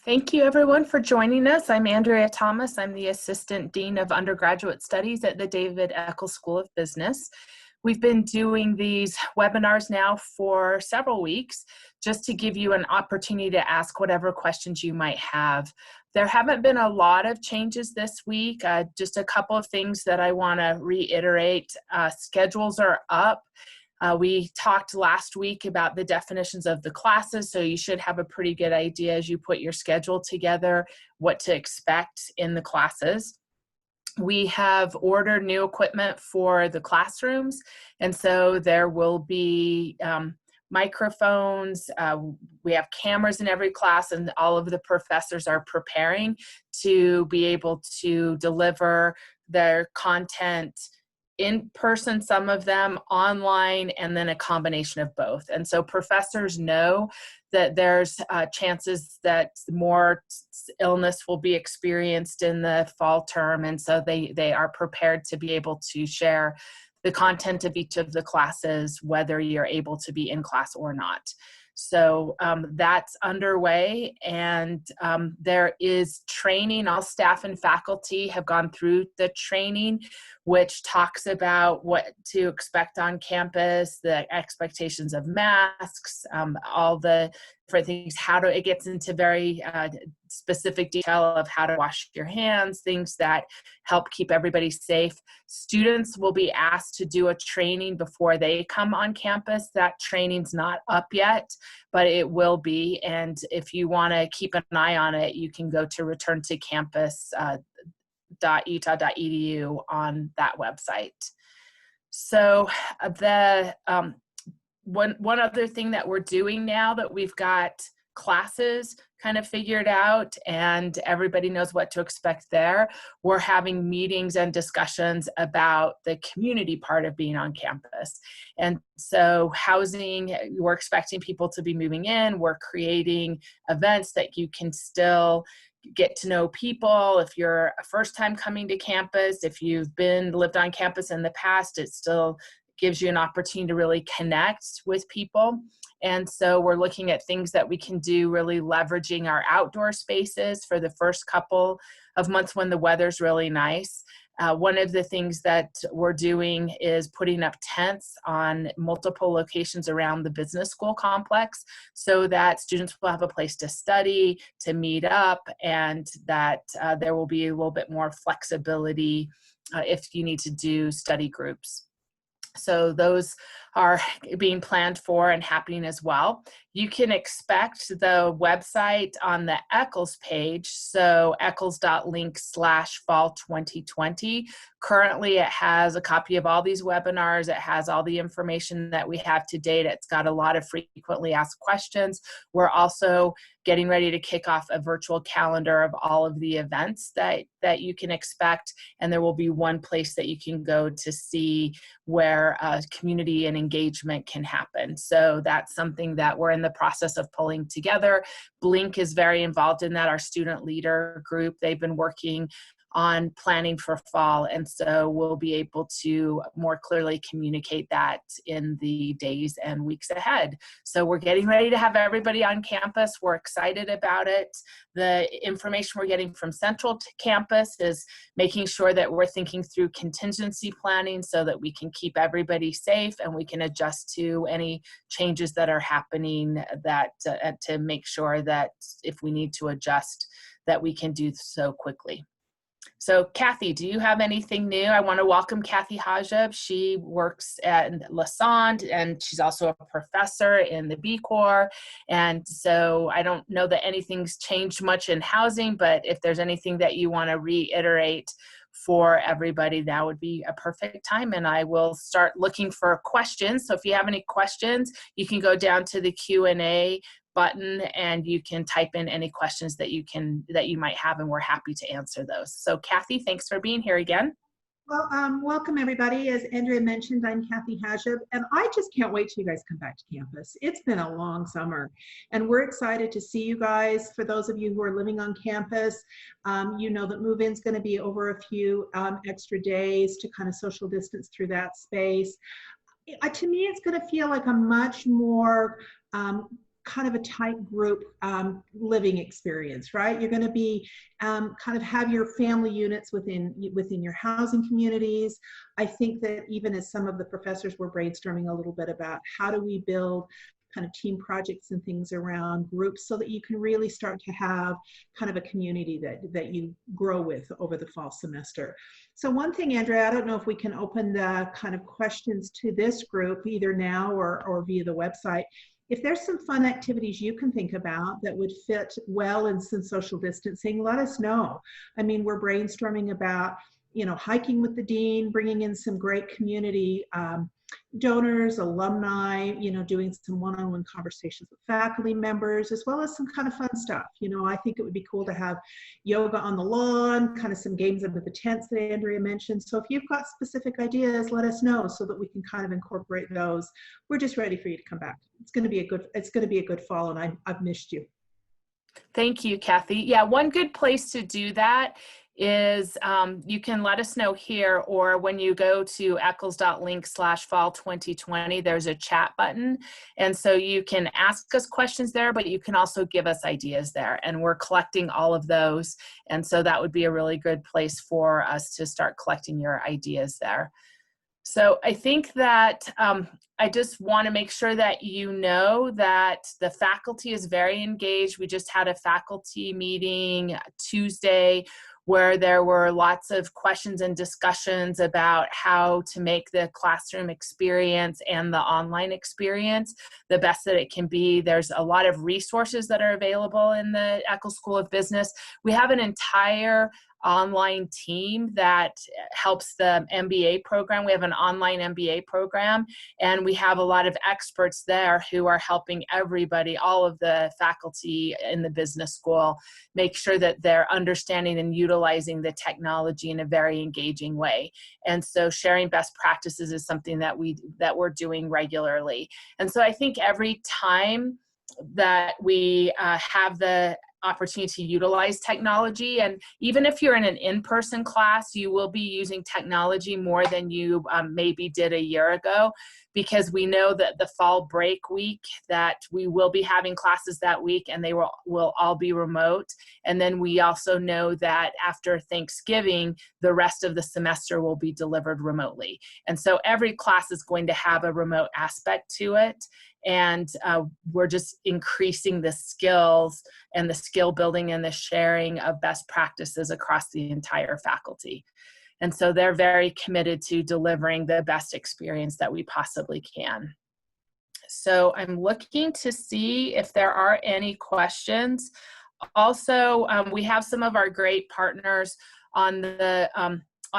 Thank you everyone for joining us. I'm Andrea Thomas. I'm the Assistant Dean of Undergraduate Studies at the David Eccles School of Business. We've been doing these webinars now for several weeks just to give you an opportunity to ask whatever questions you might have. There haven't been a lot of changes this week, just a couple of things that I want to reiterate. Schedules are up. We talked last week about the definitions of the classes, so you should have a pretty good idea as you put your schedule together what to expect in the classes. We have ordered new equipment for the classrooms, and so there will be microphones. We have cameras in every class, and all of the professors are preparing to be able to deliver their content in person, some of them online, and then a combination of both. And so professors know that there's chances that more illness will be experienced in the fall term, and so they are prepared to be able to share the content of each of the classes, whether you're able to be in class or not. So that's underway, and there is training. All staff and faculty have gone through the training, which talks about what to expect on campus, the expectations of masks, all the different things, it gets into very specific detail of how to wash your hands, things that help keep everybody safe. Students will be asked to do a training before they come on campus. That training's not up yet, but it will be. And if you want to keep an eye on it, you can go to returntocampus.utah.edu on that website. So one other thing that we're doing now that we've got classes kind of figured out and everybody knows what to expect there, we're having meetings and discussions about the community part of being on campus. And so housing, we're expecting people to be moving in. We're creating events that you can still get to know people. If you're a first time coming to campus, if you've lived on campus in the past, it still gives you an opportunity to really connect with people. And so we're looking at things that we can do, really leveraging our outdoor spaces for the first couple of months when the weather's really nice. One of the things that we're doing is putting up tents on multiple locations around the business school complex so that students will have a place to study, to meet up, and that there will be a little bit more flexibility if you need to do study groups. So those are being planned for and happening as well. You can expect the website on the Eccles page, so eccles.link/fall2020. Currently, it has a copy of all these webinars. It has all the information that we have to date. It's got a lot of frequently asked questions. We're also getting ready to kick off a virtual calendar of all of the events that you can expect, and there will be one place that you can go to see where community and engagement can happen. So that's something that we're in the process of pulling together. Blink is very involved in that, our student leader group. They've been working on planning for fall, and so we'll be able to more clearly communicate that in the days and weeks ahead. So we're getting ready to have everybody on campus. We're excited about it. The information we're getting from Central to Campus is making sure that we're thinking through contingency planning so that we can keep everybody safe and we can adjust to any changes that are happening, that to make sure that if we need to adjust, that we can do so quickly. So Kathy, do you have anything new? I want to welcome Kathy Hajeb. She works at Lassonde, and she's also a professor in the B Corps. And so I don't know that anything's changed much in housing, but if there's anything that you want to reiterate for everybody, that would be a perfect time. And I will start looking for questions. So if you have any questions, you can go down to the Q&A button and you can type in any questions that you might have, and we're happy to answer those. So Kathy, thanks for being here again. Well, welcome everybody. As Andrea mentioned, I'm Kathy Hajeb, and I just can't wait till you guys come back to campus. It's been a long summer, and we're excited to see you guys. For those of you who are living on campus, you know that move-in's going to be over a few extra days to kind of social distance through that space. To me, it's going to feel like a much more kind of a tight group living experience, right? You're going to be kind of have your family units within your housing communities. I think that even as some of the professors were brainstorming a little bit about how do we build kind of team projects and things around groups so that you can really start to have kind of a community that you grow with over the fall semester. So one thing, Andrea, I don't know if we can open the kind of questions to this group either now or via the website. If there's some fun activities you can think about that would fit well in some social distancing, let us know. I mean, we're brainstorming about, you know, hiking with the dean, bringing in some great community donors, alumni, you know, doing some one-on-one conversations with faculty members, as well as some kind of fun stuff. You know, I think it would be cool to have yoga on the lawn, kind of some games under the tents that Andrea mentioned. So if you've got specific ideas, let us know so that we can kind of incorporate those. We're just ready for you to come back. It's going to be a good fall, and I've missed you. Thank you, Kathy. Yeah, one good place to do that is you can let us know here, or when you go to eccles.link/fall2020, there's a chat button. And so you can ask us questions there, but you can also give us ideas there. And we're collecting all of those. And so that would be a really good place for us to start collecting your ideas there. So I think that I just want to make sure that you know that the faculty is very engaged. We just had a faculty meeting Tuesday where there were lots of questions and discussions about how to make the classroom experience and the online experience the best that it can be. There's a lot of resources that are available in the Eccles School of Business. We have an entire online team that helps the MBA program. We have an online MBA program, and we have a lot of experts there who are helping everybody, all of the faculty in the business school, make sure that they're understanding and utilizing the technology in a very engaging way. And so sharing best practices is something that we're doing regularly. And so I think every time that we have the opportunity to utilize technology, and even if you're in an in-person class, you will be using technology more than you maybe did a year ago, because we know that the fall break week that we will be having classes that week, and they will all be remote. And then we also know that after Thanksgiving, the rest of the semester will be delivered remotely. And so every class is going to have a remote aspect to it. And we're just increasing the skills and the skill building and the sharing of best practices across the entire faculty. And so they're very committed to delivering the best experience that we possibly can. So I'm looking to see if there are any questions. Also, we have some of our great partners on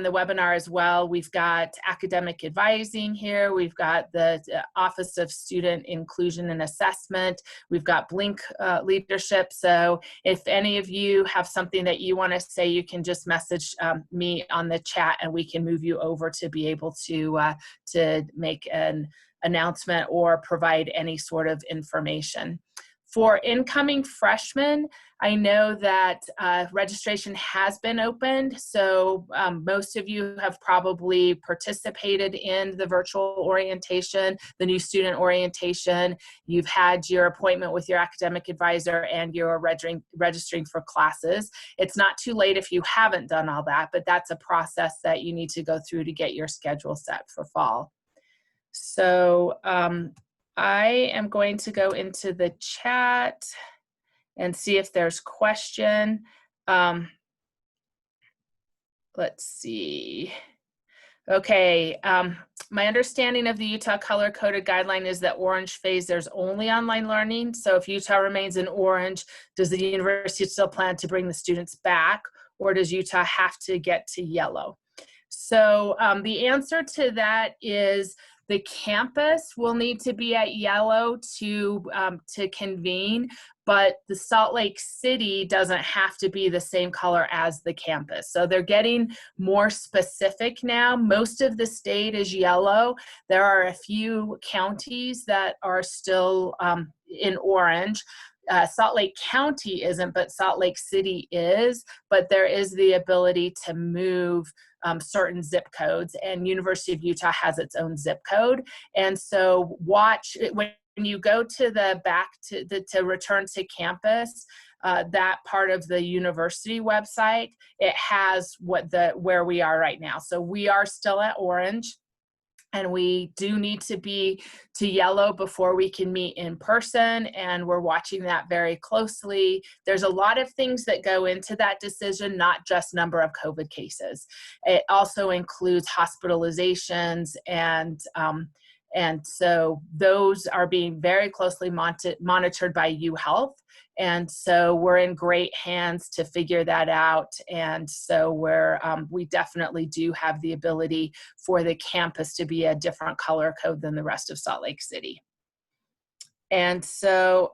the webinar as well. We've got academic advising here. We've got the Office of Student Inclusion and Assessment. We've got Blink leadership. So if any of you have something that you want to say, you can just message me on the chat, and we can move you over to be able to make an announcement or provide any sort of information. For incoming freshmen, I know that registration has been opened, so most of you have probably participated in the virtual orientation, the new student orientation. You've had your appointment with your academic advisor, and you're registering for classes. It's not too late if you haven't done all that, but that's a process that you need to go through to get your schedule set for fall. So I am going to go into the chat and see if there's question. Let's see. Okay, my understanding of the Utah color-coded guideline is that orange phase, there's only online learning. So if Utah remains in orange, does the university still plan to bring the students back, or does Utah have to get to yellow? So the answer to that is the campus will need to be at yellow to convene, but the Salt Lake City doesn't have to be the same color as the campus. So they're getting more specific now. Most of the state is yellow. There are a few counties that are still in orange. Salt Lake County isn't, but Salt Lake City is, but there is the ability to move certain zip codes, and University of Utah has its own zip code. And so when when you go to the back to return to campus, that part of the university website, it has where we are right now. So we are still at orange, and we do need to be to yellow before we can meet in person, and we're watching that very closely. There's a lot of things that go into that decision, not just number of COVID cases. It also includes hospitalizations, and so those are being very closely monitored by UHealth. And so we're in great hands to figure that out. And so we definitely do have the ability for the campus to be a different color code than the rest of Salt Lake City. And so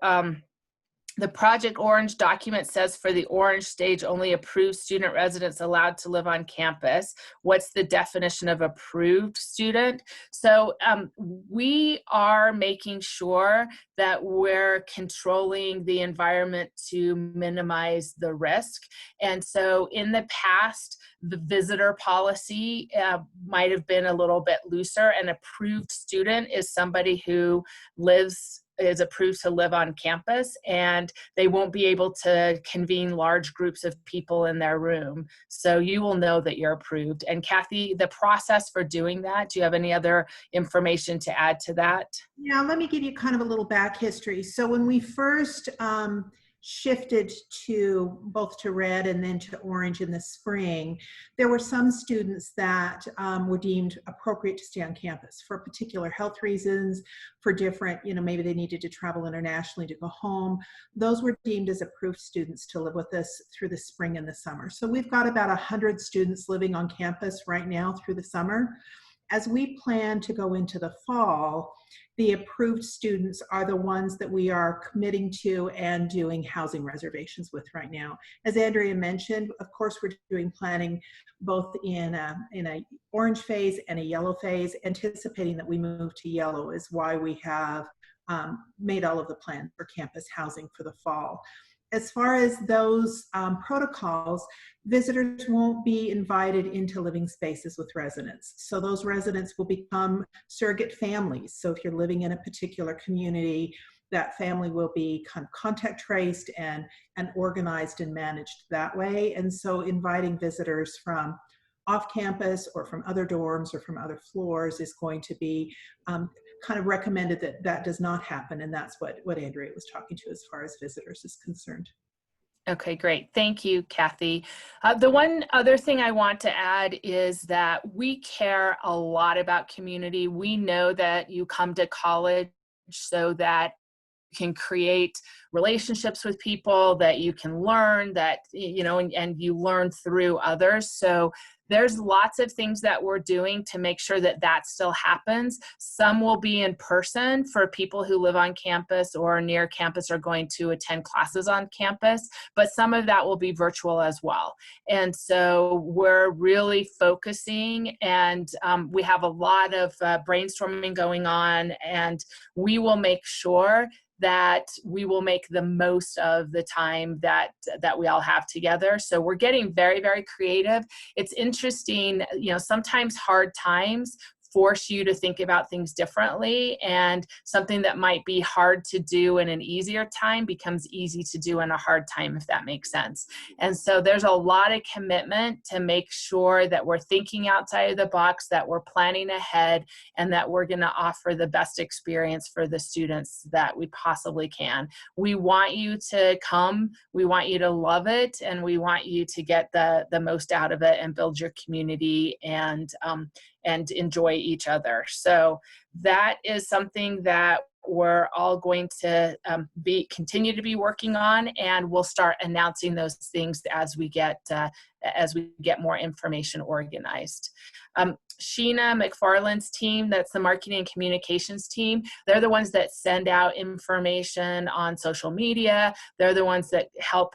the Project Orange document says for the orange stage, only approved student residents allowed to live on campus. What's the definition of approved student? So we are making sure that we're controlling the environment to minimize the risk. And so in the past, the visitor policy might have been a little bit looser. An approved student is somebody who is approved to live on campus, and they won't be able to convene large groups of people in their room. So you will know that you're approved. And Kathy, the process for doing that, do you have any other information to add to that? Yeah, let me give you kind of a little back history. So when we first shifted to both to red and then to orange in the spring, there were some students that were deemed appropriate to stay on campus for particular health reasons, for different, maybe they needed to travel internationally to go home. Those were deemed as approved students to live with us through the spring and the summer. So we've got about 100 students living on campus right now through the summer. As we plan to go into the fall, the approved students are the ones that we are committing to and doing housing reservations with right now. As Andrea mentioned, of course, we're doing planning both in a orange phase and a yellow phase. Anticipating that we move to yellow is why we have made all of the plans for campus housing for the fall. As far as those protocols, visitors won't be invited into living spaces with residents. So those residents will become surrogate families. So if you're living in a particular community, that family will be kind of contact traced and organized and managed that way. And so inviting visitors from off campus or from other dorms or from other floors is going to be kind of recommended that does not happen. And that's what Andrea was talking to as far as visitors is concerned. Okay, great. Thank you, Kathy. The one other thing I want to add is that we care a lot about community. We know that you come to college so that you can create relationships with people, that you can learn, that, and you learn through others. So there's lots of things that we're doing to make sure that that still happens. Some will be in person for people who live on campus or near campus or going to attend classes on campus, but some of that will be virtual as well. And so we're really focusing, and we have a lot of brainstorming going on, and we will make sure that we will make the most of the time that we all have together. So we're getting very, very creative. It's interesting, sometimes hard times force you to think about things differently, and something that might be hard to do in an easier time becomes easy to do in a hard time, if that makes sense. And so there's a lot of commitment to make sure that we're thinking outside of the box, that we're planning ahead, and that we're going to offer the best experience for the students that we possibly can. We want you to come, we want you to love it, and we want you to get the most out of it and build your community and enjoy each other. So that is something that we're all going to continue to be working on, and we'll start announcing those things as we get more information organized. Sheena McFarland's team, that's the marketing and communications team, they're the ones that send out information on social media. They're the ones that help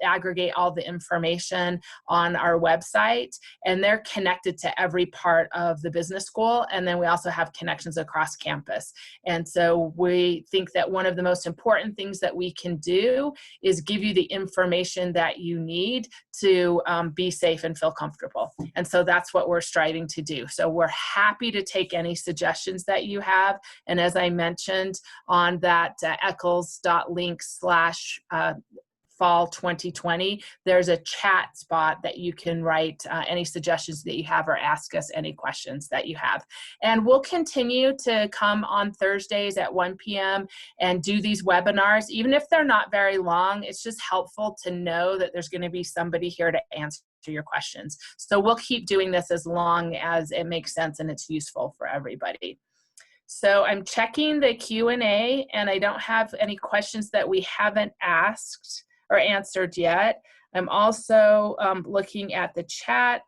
aggregate all the information on our website, and they're connected to every part of the business school. And then we also have connections across campus. And so we think that one of the most important things that we can do is give you the information that you need to to be safe and feel comfortable. And so that's what we're striving to do. So we're happy to take any suggestions that you have. And as I mentioned on that eccles.link/fall 2020, there's a chat spot that you can write any suggestions that you have or ask us any questions that you have. And we'll continue to come on Thursdays at 1 p.m. and do these webinars. Even if they're not very long, it's just helpful to know that there's going to be somebody here to answer your questions. So we'll keep doing this as long as it makes sense and it's useful for everybody. So I'm checking the Q&A, and I don't have any questions that we haven't asked or answered yet. I'm also looking at the chat.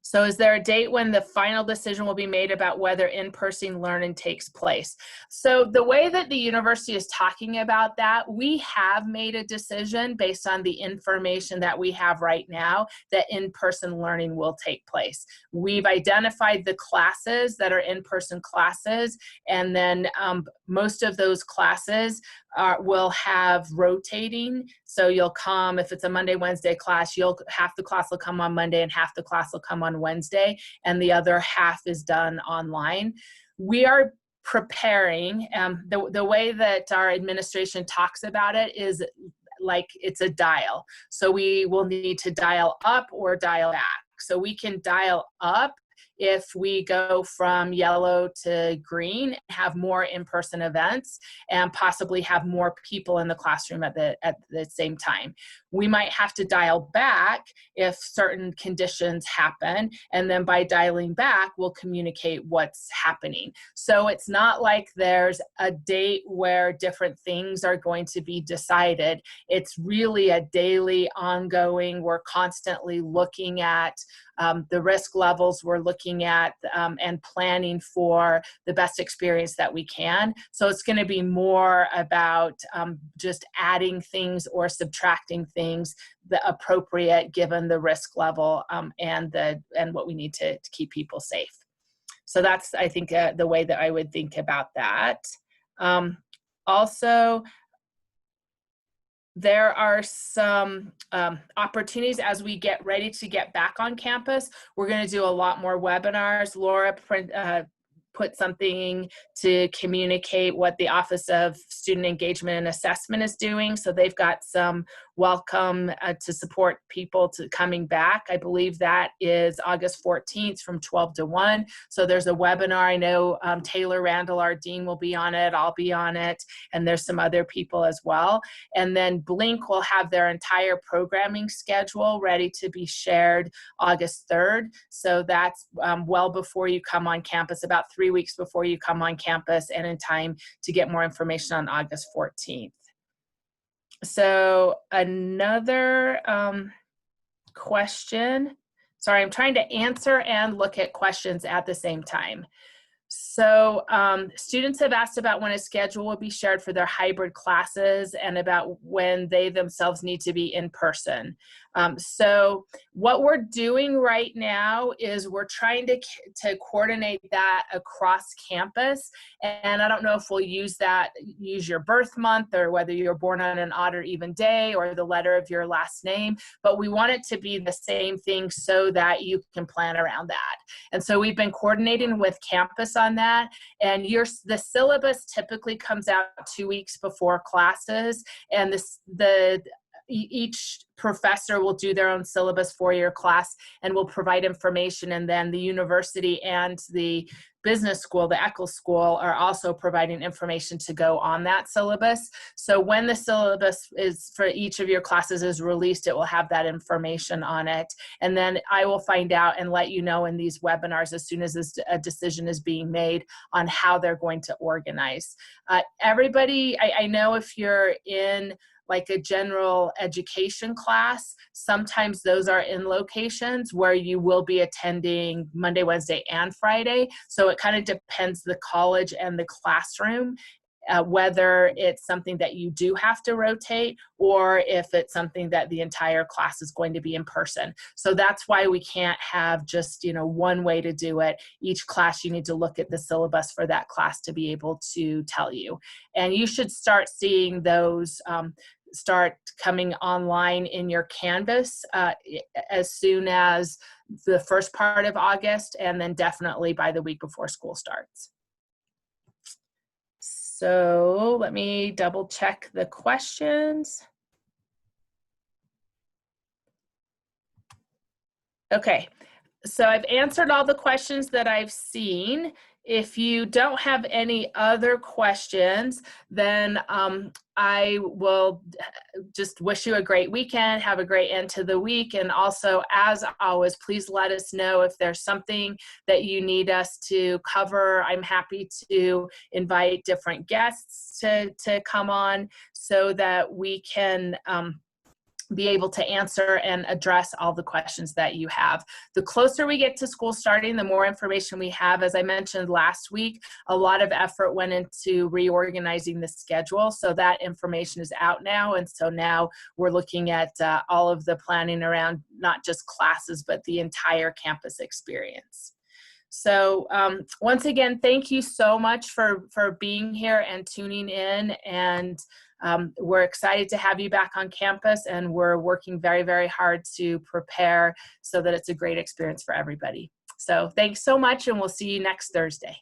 So is there a date when the final decision will be made about whether in-person learning takes place? So the way that the university is talking about that, we have made a decision based on the information that we have right now that in-person learning will take place. We've identified the classes that are in-person classes, and then most of those classes will have rotating. So you'll come, if it's a Monday, Wednesday class, half the class will come on Monday and half the class will come on Wednesday, and the other half is done online. We are preparing, the way that our administration talks about it is like it's a dial. So we will need to dial up or dial back. So we can dial up if we go from yellow to green, have more in-person events, and possibly have more people in the classroom at the same time. We might have to dial back if certain conditions happen, and then by dialing back, we'll communicate what's happening. So it's not like there's a date where different things are going to be decided. It's really a daily, ongoing, we're constantly looking at the risk levels, we're looking at and planning for the best experience that we can. So it's going to be more about just adding things or subtracting things the appropriate given the risk level and what we need to keep people safe. So that's, I think, the way that I would think about that. Also, there are some opportunities as we get ready to get back on campus. We're going to do a lot more webinars. Laura put something to communicate what the Office of Student Engagement and Assessment is doing. So they've got some welcome to support people to coming back. I believe that is August 14th from 12 to 1. So there's a webinar. I know Taylor Randall, our dean, will be on it. I'll be on it. And there's some other people as well. And then Blink will have their entire programming schedule ready to be shared August 3rd. So that's well before you come on campus, about 3 weeks before you come on campus, and in time to get more information on August 14th. So another question. Sorry, I'm trying to answer and look at questions at the same time. So students have asked about when a schedule will be shared for their hybrid classes and about when they themselves need to be in person. So what we're doing right now is we're trying to coordinate that across campus. And I don't know if we'll use your birth month or whether you're born on an odd or even day or the letter of your last name, but we want it to be the same thing so that you can plan around that. And so we've been coordinating with campus on that. And the syllabus typically comes out 2 weeks before classes, and each professor will do their own syllabus for your class and will provide information, and then the university and the business school, the Eccles School, are also providing information to go on that syllabus. So when the syllabus is for each of your classes is released, it will have that information on it. And then I will find out and let you know in these webinars as soon as a decision is being made on how they're going to organize. Everybody, I know if you're in like a general education class, sometimes those are in locations where you will be attending Monday, Wednesday, and Friday. So it kind of depends the college and the classroom, whether it's something that you do have to rotate or if it's something that the entire class is going to be in person. So that's why we can't have just, one way to do it. Each class, you need to look at the syllabus for that class to be able to tell you. And you should start seeing those start coming online in your Canvas as soon as the first part of August, and then definitely by the week before school starts. So let me double check the questions. Okay, so I've answered all the questions that I've seen. If you don't have any other questions, then I will just wish you a great weekend, have a great end to the week, and also, as always, please let us know if there's something that you need us to cover. I'm happy to invite different guests to come on so that we can be able to answer and address all the questions that you have. The closer we get to school starting, the more information we have. As I mentioned last week, a lot of effort went into reorganizing the schedule, so that information is out now, and so now we're looking at all of the planning around not just classes, but the entire campus experience. So once again, thank you so much for being here and tuning in, and we're excited to have you back on campus, and we're working very, very hard to prepare so that it's a great experience for everybody. So thanks so much, and we'll see you next Thursday.